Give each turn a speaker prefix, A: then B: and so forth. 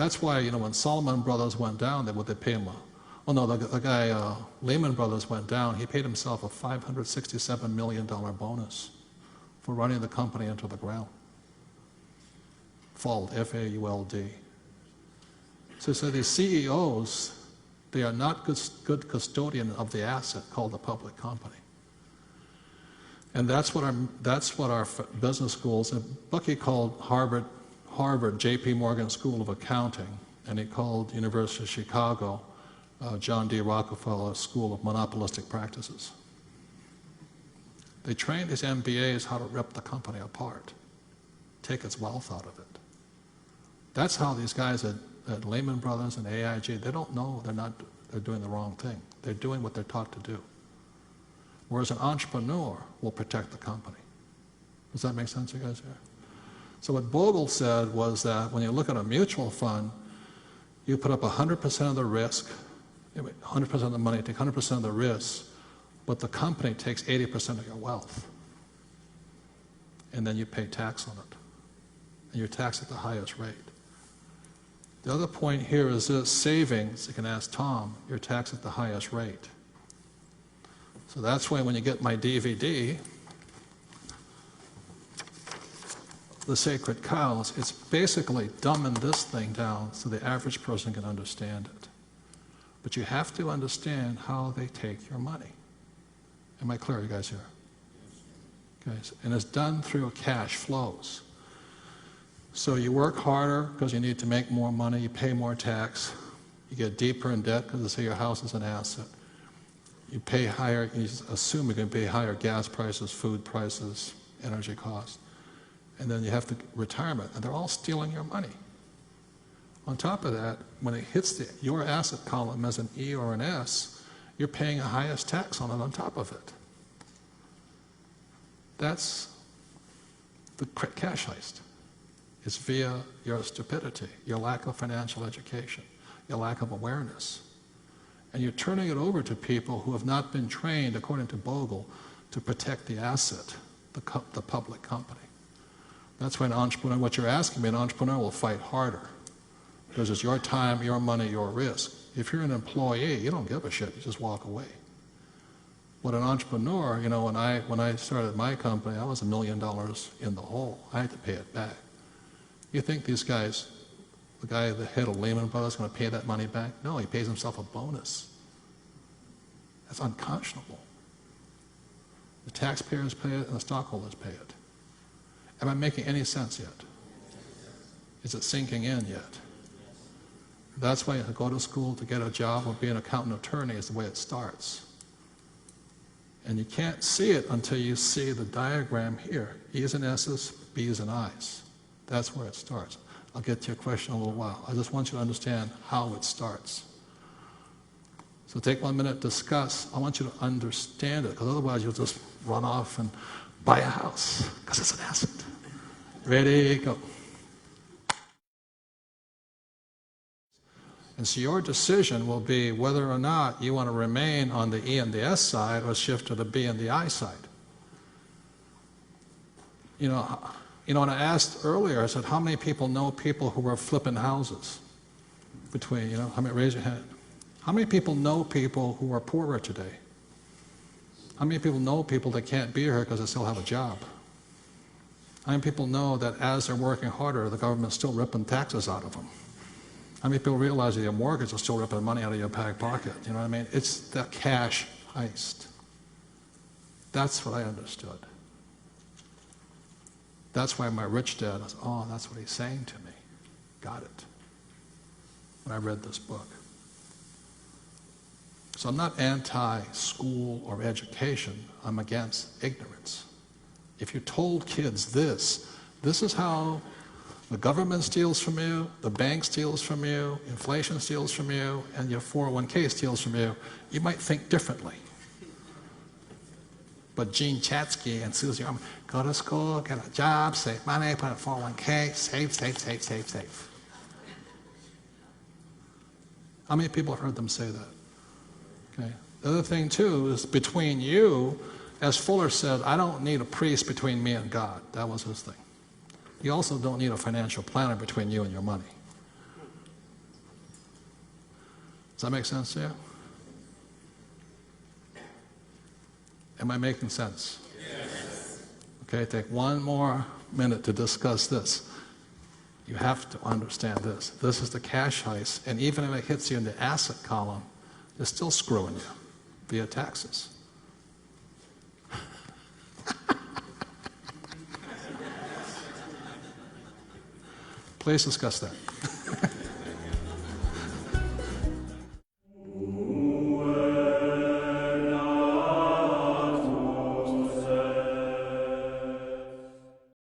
A: That's why, when Salomon Brothers went down, they pay him the guy, Lehman Brothers went down, he paid himself a $567 million bonus for running the company into the ground. Fault, F-A-U-L-D. So these CEOs, they are not good custodian of the asset called the public company. And that's what our business schools, Bucky called Harvard, J.P. Morgan School of Accounting, and he called University of Chicago, John D. Rockefeller School of Monopolistic Practices. They train these MBAs how to rip the company apart, take its wealth out of it. That's how these guys at Lehman Brothers and AIG, they don't know they're doing the wrong thing. They're doing what they're taught to do. Whereas an entrepreneur will protect the company. Does that make sense to you guys here? So what Bogle said was that when you look at a mutual fund, you put up 100% of the risk, 100% of the money, take 100% of the risk, but the company takes 80% of your wealth. And then you pay tax on it. And you're taxed at the highest rate. The other point here is this, savings, you can ask Tom, you're taxed at the highest rate. So that's why when you get my DVD, The Sacred Cows, it's basically dumbing this thing down so the average person can understand it. But you have to understand how they take your money. Am I clear, you guys here? Okay, and it's done through cash flows. So you work harder because you need to make more money, you pay more tax, you get deeper in debt because they say your house is an asset. You pay higher, you assume you're going to pay higher gas prices, food prices, energy costs. And then you have to retirement, and they're all stealing your money. On top of that, when it hits your asset column as an E or an S, you're paying the highest tax on it on top of it. That's the cash heist. It's via your stupidity, your lack of financial education, your lack of awareness. And you're turning it over to people who have not been trained, according to Bogle, to protect the asset, the public company. That's why an entrepreneur, what you're asking me, an entrepreneur will fight harder. Because it's your time, your money, your risk. If you're an employee, you don't give a shit, you just walk away. But an entrepreneur, when I started my company, I was $1 million in the hole. I had to pay it back. You think these guys, the guy at the head of Lehman Brothers, is going to pay that money back? No, he pays himself a bonus. That's unconscionable. The taxpayers pay it and the stockholders pay it. Am I making any sense yet? Is it sinking in yet? That's why to go to school to get a job or be an accountant attorney is the way it starts. And you can't see it until you see the diagram here. E's and S's, B's and I's. That's where it starts. I'll get to your question in a little while. I just want you to understand how it starts. So take 1 minute, discuss. I want you to understand it, because otherwise you'll just run off and buy a house, because it's an asset. Ready, go. And so your decision will be whether or not you want to remain on the E and the S side or shift to the B and the I side. When I asked earlier, I said, how many people know people who are flipping houses? Raise your hand. How many people know people who are poorer today? How many people know people that can't be here because they still have a job? How many people know that as they're working harder, the government's still ripping taxes out of them? How many people realize that your mortgage is still ripping money out of your back pocket? You know what I mean? It's the cash heist. That's what I understood. That's why my rich dad was, oh, that's what he's saying to me. Got it. When I read this book. So I'm not anti-school or education. I'm against ignorance. If you told kids this is how the government steals from you, the bank steals from you, inflation steals from you, and your 401k steals from you, you might think differently. But Gene Chatsky and Susie, go to school, get a job, save money, put in 401k, save. How many people have heard them say that? Okay. The other thing too is between you, as Fuller said, I don't need a priest between me and God. That was his thing. You also don't need a financial planner between you and your money. Does that make sense to you? Am I making sense? Yes. Okay, take one more minute to discuss this. You have to understand this. This is the cash heist, and even if it hits you in the asset column, they're still screwing you via taxes. Please discuss that.